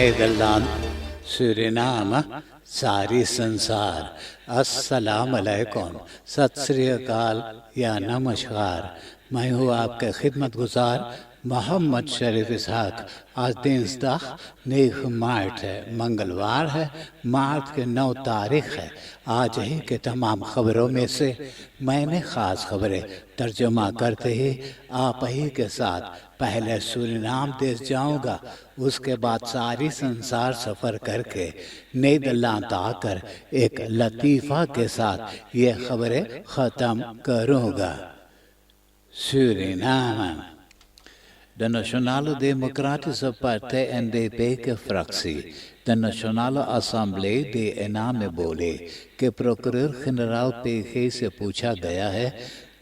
Nederland, Suriname, सारी संसार, अस्सलाम अलैकुम, सत श्री अकाल या नमस्कार। मैं हूँ आपके खिदमत गुजार मोहम्मद शरीफ इसहाक। आज दिन 9 मार्च है, मंगलवार है, मार्च के 9 तारीख है। आज ही के तमाम खबरों में से मैंने ख़ास खबरें तर्जुमा करते ही आप ही के साथ पहले सूरीनाम देश जाऊंगा, उसके बाद सारी संसार सफ़र करके नीदरलैंड आकर एक लतीफ़ा के साथ ये खबरें ख़त्म करूंगा। Suriname. De Nationale Democratische Partij NDP की फ्रैक्सी de Nationale Assemblée de इनाम बोले कि प्रोकुरर जनरल पेखे से पूछा गया है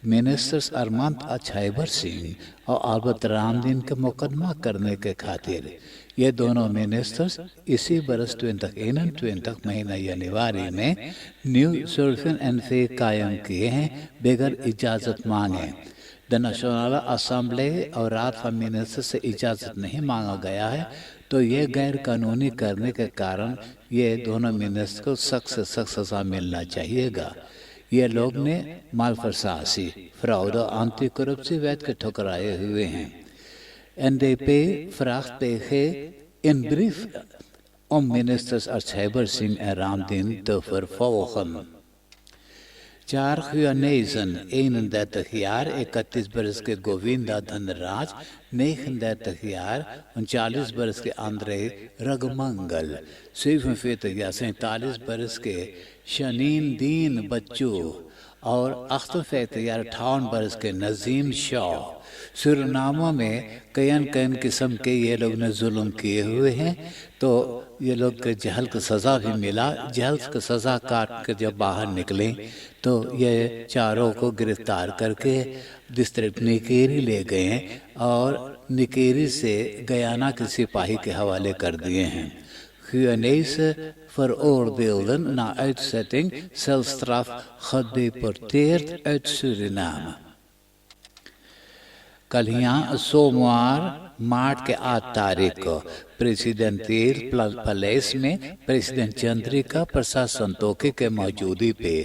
मिनिस्टर्स अरमांत अछाइबर सिंह और अल्बर्ट रामदीन का मुकदमा करने के खातिर ये दोनों मिनिस्टर्स इसी बरस 2021 महीना जनवरी में न्यू सर्फिन एनफे कायम किए हैं बगैर इजाज़त मांगे। द नेशनल असम्बली और रात मिनिस्टर से इजाज़त नहीं मांगा गया है, तो ये गैर कानूनी करने के कारण ये दोनों मिनिस्टर को सख्त से सख्त सज़ा मिलना चाहिएगा। ये लोग ने मालफरसासी, फ्रॉड और एंटी करप्शन वैद के ठुकराए हुए हैं। NDP fragt PG in brief om ministers Ascheiber Singh en Ramdien te vervolgen. 4 Guyanezen, 31 jaar, 31 बरस के गोविंदा धनराज, 39 jaar, 39 बरस के आंद्रे रगमंगल, 47 या 47 बरस के शनीन दीन बच्चू और 58 या 58 बरस के नजीम शाह। सुरनामा में कई किस्म के ये लोग ने जुल्म किए हुए हैं, तो ये लोग के जहल की सज़ा भी मिला। जहल की सज़ा काट कर जब बाहर निकले तो ये चारों को गिरफ्तार करके डिस्ट्रिक्ट निकेरी ले गए और निकेरी से गयाना के सिपाही के हवाले कर दिए हैं। Guyanese veroordeelden na uitzetting celstraf gedeporteerd uit Suriname. कल यहाँ सोमवार मार्च के 8 तारीख को प्रेसिडेंटियल पैलेस में प्रेसिडेंट चंद्रिका प्रसाद संतोखी के मौजूदगी पे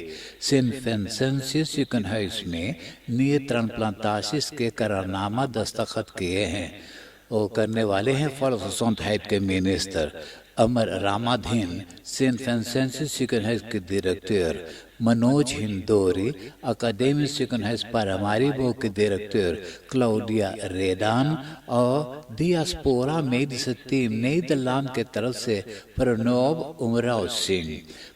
सेंट फ्रांसिस चिकन हाउस में नी ट्रांसप्लांटासिस के करारनामा दस्तखत किए हैं। वो करने वाले हैं फॉरेस्ट के minister Amar Ramadhin, Saint Francis चिकन हाउस के डायरेक्टर मनोज हिंदोरी, अकादमी चिकन हाउस पारामारी बो के डायरेक्टर क्लाउडिया रेडान और डियास्पोरा मेडिसिन टीम नीदरलैंड के तरफ से प्रणब उमराव सिंह।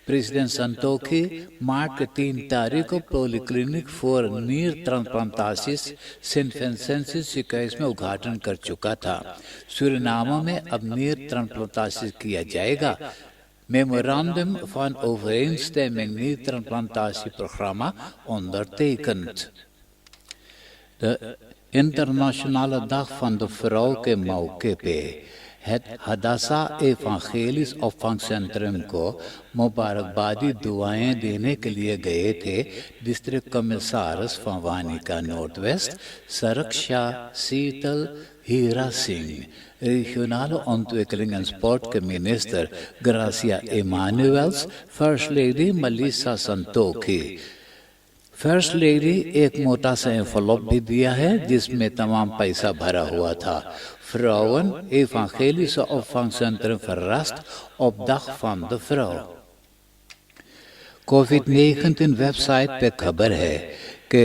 प्रेसिडेंट संतोखी मार्च के 3 तारीख को पॉलीक्लिनिक फॉर नीर ट्रांसप्लांटासिस सेंट फ्रांसिस चिकाइस में उद्घाटन कर चुका था। सूरीनामा में अब नीर ट्रांसप्लांटासिस किया जाएगा। Memorandum van overeenstemming niet-transplantatieprogramma ondertekend. De Internationale Dag van de Vrouw के मौके पे हदासा एवंगेलिस opvangcentrum को मुबारकबादी दुआएं देने के लिए गए थे district commissioners van Wanica Noordwest, Sarksha Seetal Hira Singh, regionale ontwikkeling en sport के minister Gracia Emanuels, first lady Melissa Santokhi. First lady एक मोटा सा एनवलप भी दिया है जिसमें तमाम पैसा भरा हुआ था। Vrouwen Evangelische Opvangcentrum verrast op Dag van de Vrouw। कोविड-19 वेबसाइट पे खबर है कि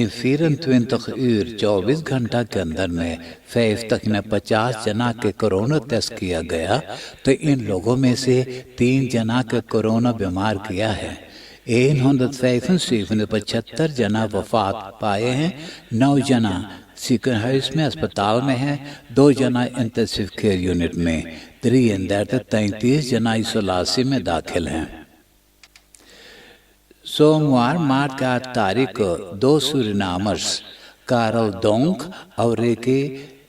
इन 24 उर 24 घंटा के अंदर में 50 जना के कोरोना टेस्ट किया गया, तो इन लोगों में से 3 जना के कोरोना बीमार किया है। 175 जना वफात पाए हैं, 9 जना चिकन हाउस में अस्पताल में हैं, 2 जना इंटेंसिव केयर यूनिट में, 33 जना आइसोलेशन में दाखिल हैं। सोमवार मार्च के 8 तारीख को 2 सूरीनामर्स कारल डोंक और रेके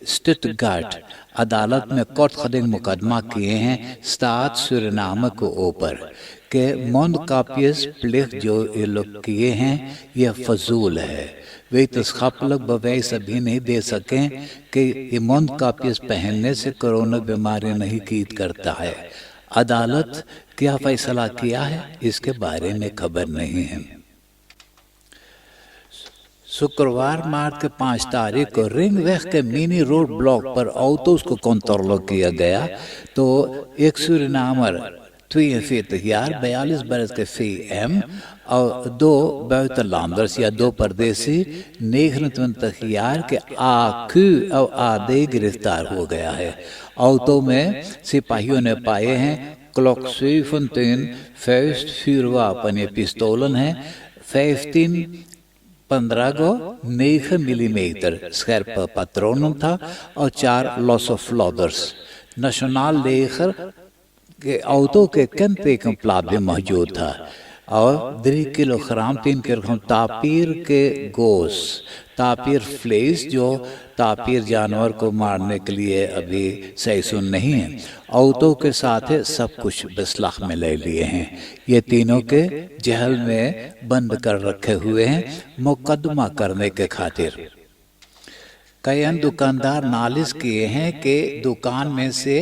स्टुटगार्ट अदालत में कोर्ट खदिंग मुकदमा किए हैं स्टात सुरिनाम को ऊपर के mondkapjes plicht जो ये लोग किए हैं ये फजूल है। वे तस्खापलक बवैस अभी नहीं दे सकें कि ये mondkapjes पहनने से कोरोना बीमारी नहीं कीद करता है। अदालत क्या फैसला किया है इसके बारे में खबर नहीं है। शुक्रवार मार्च के 5 तारीख को रिंगवेग के मिनी रोड ब्लॉक पर ऑटोस को कंट्रोल किया गया तो एक सूरीनामर 42 jaar 42 बरस के फीएम और 2 buitenlanders या 2 परदेसी 29 jaar के आकू और आधे गिरफ्तार हो गया है। ऑटो में सिपाहियों ने पाए हैं क्लॉक 17 vuurwapen ये पिस्तौलन है 15 को 9 मिलीमीटर स्कैर्प patronen था और 4 losse floders। नेशनल लेगर के ऑटो के कैंपेकन प्लाट भी मौजूद था और 3 किलोग्राम 3 किलोग्राम तापीर के गोश्त तापीर फ्लेस जो तापीर जानवर को मारने के लिए अभी सही सुन नहीं है। ऑटो के साथ सब कुछ बिस्लाख में ले लिए हैं। ये तीनों के जेल में बंद कर रखे हुए हैं मुकदमा करने के खातिर। कई दुकानदार नालिश किए हैं कि दुकान में से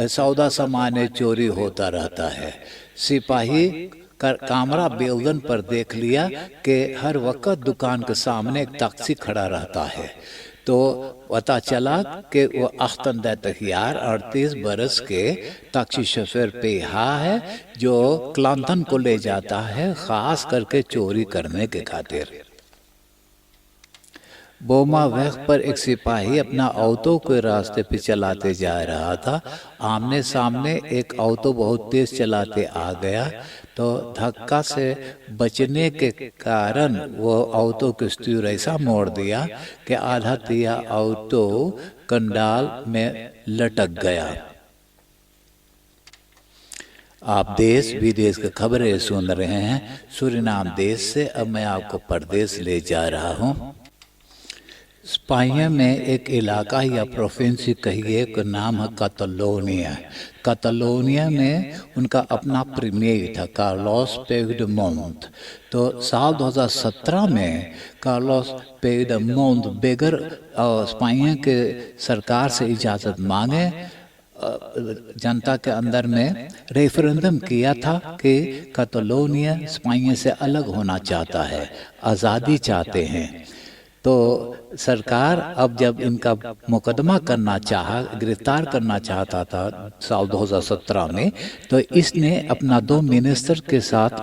सौदा सामान चोरी होता रहता है। सिपाही कैमरा बेलन पर देख लिया कि हर वक्त दुकान के सामने एक टैक्सी खड़ा रहता है तो पता चला कि वो अख्तंदा तखियार 38 बरस के टैक्सी शोफर पेहा है जो क्लांतन को ले जाता है खास करके चोरी करने के खातिर। बोमा वैग पर एक सिपाही अपना ऑटो के रास्ते पे चलाते जा रहा था। आमने सामने एक ऑटो बहुत तेज चलाते आ गया तो धक्का से बचने के कारण वो ऑटो के स्टीयर ऐसा मोड़ दिया कि आधा तिया ऑटो कंडाल में लटक गया। आप देश विदेश की खबरें सुन रहे हैं सूरीनाम देश से। अब मैं आपको परदेश ले जा रहा हूँ। स्पेन में एक इलाका या प्रोविंस कहिए का नाम है कैटलोनिया। कैटलोनिया में उनका अपना प्रीमियर था कार्लोस पुigdemont। तो साल 2017 में कार्लोस पुigdemont बगैर स्पेन के सरकार से इजाज़त मांगे जनता के अंदर में रेफरेंडम किया था कि कैटलोनिया स्पेन से अलग होना चाहता है, आज़ादी चाहते हैं। तो सरकार अब जब इनका मुकदमा करना चाहा, गिरफ्तार करना चाहता था साल 2017 में, तो इसने अपना 2 मिनिस्टर के साथ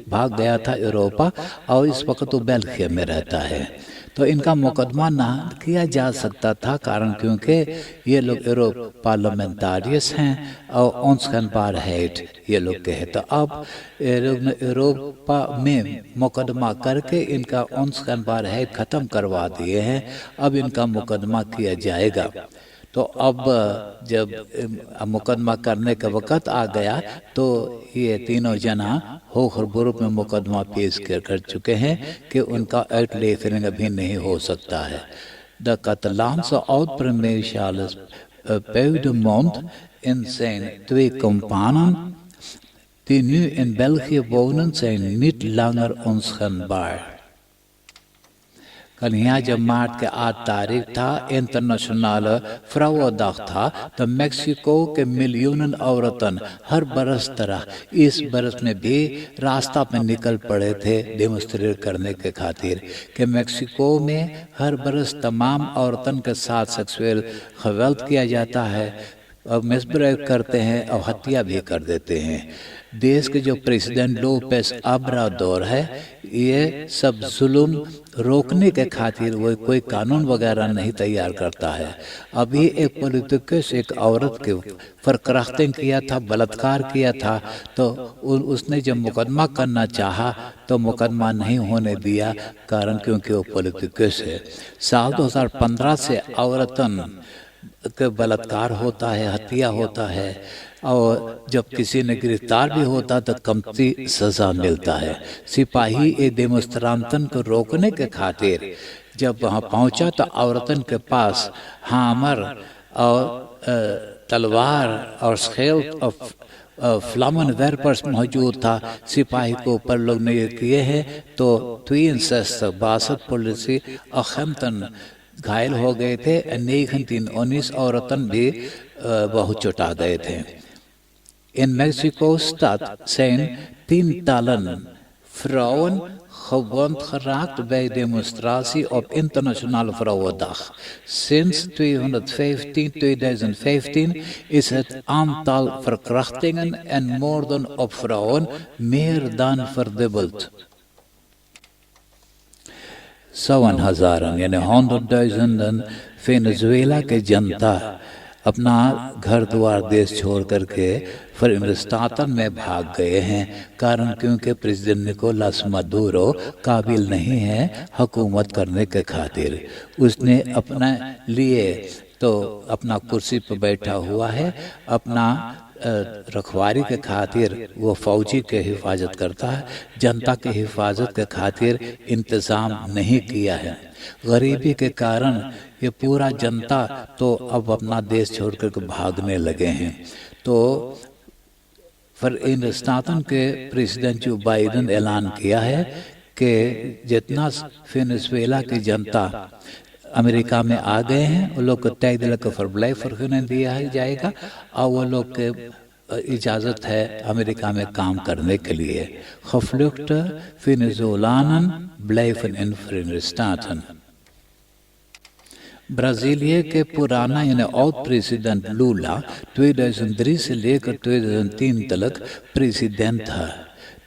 भाग गया था यूरोपा और इस वक्त वो बेल्जियम में रहता है। तो इनका मुकदमा ना किया जा सकता था कारण क्योंकि ये लोग यूरोप पार्लियामेंटारियस हैं और ओंस्कनबारहेट ये लोग के हैं। तो अब ये लोग यूरोपा में मुकदमा करके इनका ओंस्कनबारहेट ख़त्म करवा दिए हैं। अब इनका मुकदमा किया जाएगा। तो अब जब मुकदमा करने का वक़्त आ गया तो ये तीनों जना होखरबुरुप में मुकदमा पेश कर चुके हैं कि उनका uitlevering अभी नहीं हो सकता है। De Catalaanse oud-premier Puigdemont en zijn 2 companen die nu in België wonen zijn niet langer onschendbaar। कल यहाँ जब मार्च के 8 तारीख था इंटरनेशनल फ्राउडाग था तो मेक्सिको के मिलियन औरतन हर बरस तरह इस बरस में भी रास्ता पे निकल पड़े थे डेमोन्स्ट्रेट करने के खातिर कि मेक्सिको में हर बरस तमाम औरतन के साथ सेक्सुअल खवालत किया जाता है और मिसब्रेक करते हैं और हत्या भी कर देते हैं। देश के जो प्रेसिडेंट लोपेस ओब्राडोर है ये सब जुल्म रोकने के खातिर वो कोई कानून वगैरह नहीं तैयार करता है। अभी एक पॉलिटिकस एक औरत के फरक्राफ्टिंग किया था, बलात्कार किया था, तो उसने जब मुकदमा करना चाहा तो मुकदमा नहीं होने दिया कारण क्योंकि वो पॉलिटिकस है। साल 2015 से औरतन के बलात्कार होता है, हत्या होता है और जब किसी ने गिरफ्तार भी होता तो कमती सज़ा मिलता है। सिपाही ए डेमोन्स्ट्रेंटन को रोकने के खातिर जब वहाँ पहुंचा तो औरतन के पास हामर और तलवार और स्केल और फ्लामन वेरपर्स मौजूद था। सिपाही को ऊपर लोग ने ये किए हैं तो 62 पुलिसी और खमतन घायल हो गए थे। 19 औरतन भी बहुत चुटा गए थे। In Mexiko-Stad zijn tientallen vrouwen gewond geraakt bij demonstratie op Internationale Vrouwendag. Sinds 2015 is het aantal verkrachtingen en moorden op vrouwen meer dan verdubbeld. 100,000 यानी 100,000 वेनेजुएला के जनता अपना घर द्वार देश छोड़ करके फिलिस्तीन में भाग गए हैं। कारण क्योंकि प्रेसिडेंट निकोलस मदुरो काबिल नहीं है हुकूमत करने के खातिर। उसने अपने लिए तो अपना कुर्सी पर बैठा हुआ है, अपना रखवारी के खातिर वो फौजी के हिफाजत करता है, जनता के हिफाजत के खातिर इंतज़ाम नहीं किया है। गरीबी के कारण ये पूरा जनता तो अब अपना देश छोड़कर के भागने लगे हैं। तो फिलिस्तीन के प्रेसिडेंट जो बाइडन ऐलान किया है कि जितना वेनेजुएला की जनता अमेरिका में आ गए हैं वो लोग को tijdelijke verblijf vergunning दिया जाएगा और वो लोग के इजाज़त है अमेरिका में काम करने के लिए। Gevluchte Venezolanen blijven in Verenigde Brasilia के पुराना यानी ऑल प्रेसिडेंट लूला 2003 से लेकर 2003 तक प्रेसिडेंट था।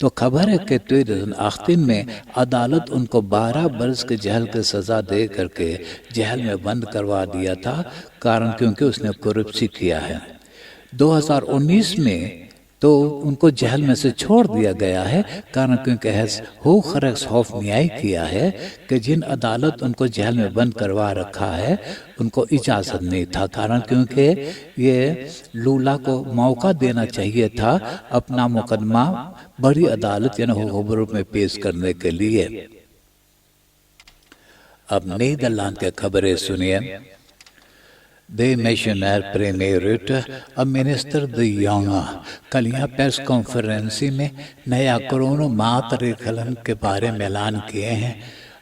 तो खबर है कि 2018 में अदालत उनको 12 बरस के जेल की सज़ा दे करके जेल में बंद करवा दिया था, कारण क्योंकि उसने करप्शन किया है। 2019 में तो उनको जेल में से छोड़ दिया गया है, कारण क्योंकि होफ न्याय किया है कि जिन अदालत उनको जेल में बंद करवा रखा है उनको इजाज़त नहीं था। कारण क्योंकि ये लूला को मौका देना चाहिए था अपना मुकदमा बड़ी अदालत यानी होगोबरो में पेश करने के लिए। अब नीदरलैंड के खबरें सुनिए। Demissionair premier Rutte और मिनिस्टर द Jonge कल यहाँ प्रेस कॉन्फ्रेंसी में नया कोरोना मातृकलन के बारे में ऐलान किए हैं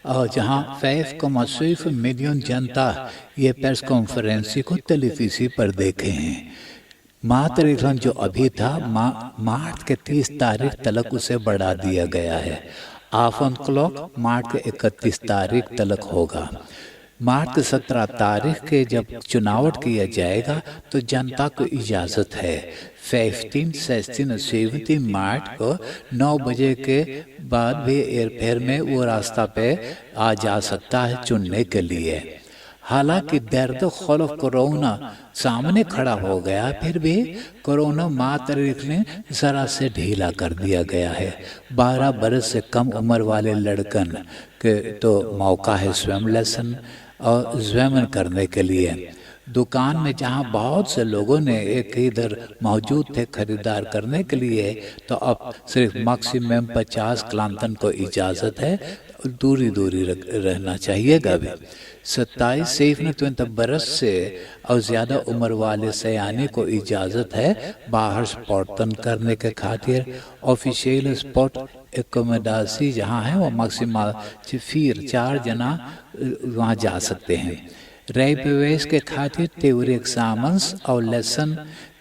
और जहाँ 5,7 मिलियन जनता ये प्रेस कॉन्फ्रेंसी को टेलीविज़न पर देखे हैं। मातृकलन जो अभी था मार्च के 30 तारीख तक उसे बढ़ा दिया गया है। ऑन क्लॉक मार्च के 31 तारीख तक होगा। मार्च के 17 तारीख के जब चुनाव किया जाएगा तो जनता को इजाज़त है 15, 16 और 17 मार्च को 9 बजे के बाद भी एयरफेयर में वो रास्ता पे आ जा सकता है चुनने के लिए। हालांकि दर्द खौफ कोरोना सामने खड़ा हो गया, फिर भी कोरोना मातृक ने ज़रा से ढीला कर दिया गया है। 12 बरस से कम उम्र वाले लड़कन के तो मौका है स्वयं लेसन और स्वयं करने के लिए। दुकान में जहां बहुत से लोगों ने एक इधर मौजूद थे खरीदार करने के लिए, तो अब सिर्फ मैक्सिमम 50 क्लांतन को इजाज़त है, दूरी रहना चाहिएगा भी। 27 बरस से और ज़्यादा उम्र वाले सयाने को इजाज़त है बाहर स्पॉटन करने के खातिर। ऑफिशियल स्पॉट एकोमोडासी जहाँ है वो मैक्सिमम 4 जना वहाँ जा सकते हैं। rijbewijs के खातिर थ्योरी एग्जाम्स और लेसन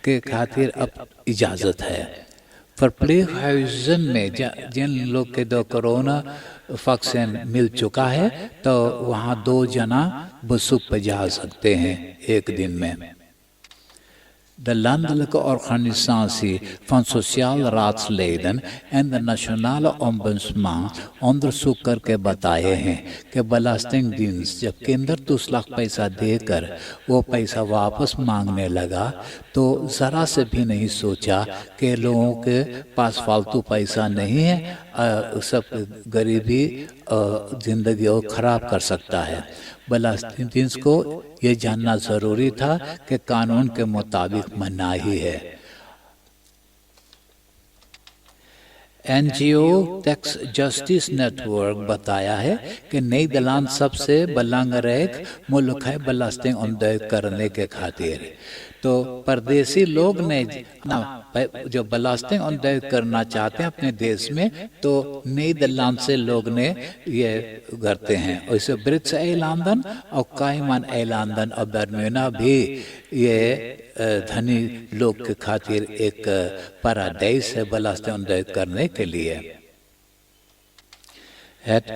के खातिर अब इजाज़त है। verpleeghuizen में जिन लोग के 2 कोरोना वैक्सीन मिल चुका है तो वहाँ 2 जना बसुक पे जा सकते हैं एक दिन में। De landelijke organisatie van sociaal raadsleden en de nationale ombudsman onderzoek करके बताए हैं कि belastingdienst जब केंद्र टूसलाख पैसा देकर वो पैसा वापस मांगने लगा तो ज़रा से भी नहीं सोचा कि लोगों के पास फालतू पैसा नहीं है, सब गरीबी ज़िंदगी और ख़राब कर सकता है। बेलास्टिंस को ये जानना ज़रूरी था कि कानून के मुताबिक मनाही है। NGO टैक्स जस्टिस नेटवर्क बताया है कि नीदरलैंड सबसे belangrijk मुल्क है belasting ontduik करने के खातिर। तो परदेसी लोग ने जो belasting ontduik करना चाहते हैं अपने देश में, तो नीदरलैंड से लोग ने ये करते हैं। वैसे ब्रिट्स एलांदन और कायमान एलांदन और बर्म्यूदा भी ये धनी लोग के खातिर एक पैराडाइस है belasting ontduik करने के लिए।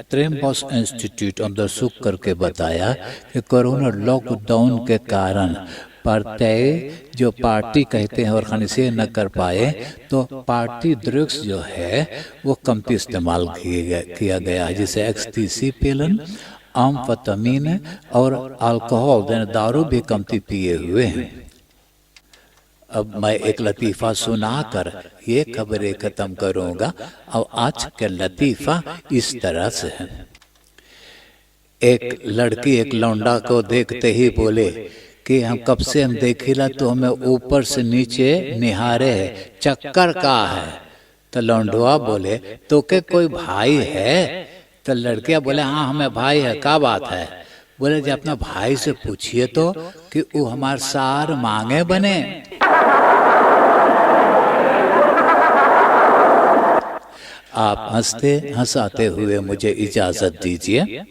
ट्रेम्बॉस इंस्टीट्यूट अंडरसुक करके बताया कि कोरोना लॉकडाउन के कारण जो पार्टी कहते हैं और खनिसे न कर पाए, तो पार्टी ड्रग्स जो है वो कमती इस्तेमाल किया गया, जिसे एक्सटीसी पिलन, एम्फेटामिन और अल्कोहल दारू भी कमती पिए हुए हैं। अब मैं एक लतीफ़ा सुनाकर ये खबरें ख़त्म करूँगा। और आज का लतीफ़ा इस तरह से है। एक लड़की एक लौंडा को देखते ही बोले कि हम कब से हम देखिला तो हमें ऊपर से नीचे निहारे है, चक्कर का है। तो लौंडुआ बोले तो के कोई भाई है? तो लड़कियां बोले हाँ हमें भाई है, क्या बात है? बोले जब अपना भाई से पूछिए तो कि वो हमारे सार मांगे बने। आप हंसते हंसाते हुए मुझे इजाजत दीजिए।